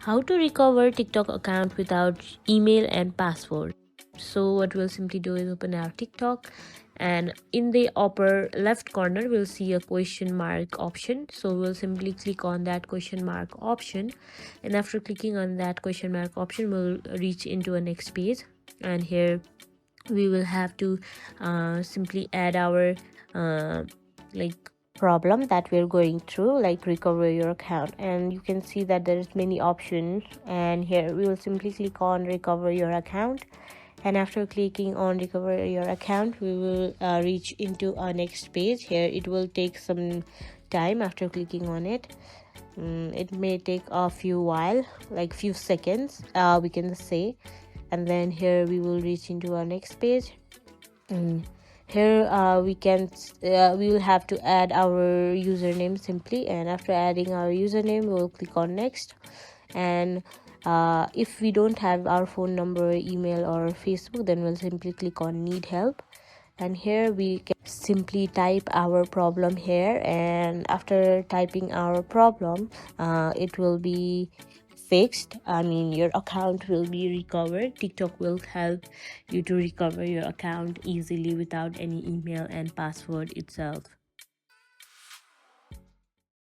How to recover TikTok account without email and password. So what we'll simply do is open our TikTok, and in the upper left corner we'll see a question mark option. So we'll simply click on that question mark option, and after clicking on that question mark option we'll reach into a next page. And here we will have to simply add our like problem that we're going through, like recover your account. And you can see that there's many options, and here we will simply click on recover your account. And after clicking on recover your account we will reach into our next page. Here it will take some time after clicking on it. It may take a few while, like few seconds, we can say. And then here we will reach into our next page. Here we will have to add our username simply, and after adding our username we'll click on next. And if we don't have our phone number, email or Facebook, then we'll simply click on need help. And here we can simply type our problem here, and after typing our problem it will be fixed. Your account will be recovered. TikTok will help you to recover your account easily without any email and password itself.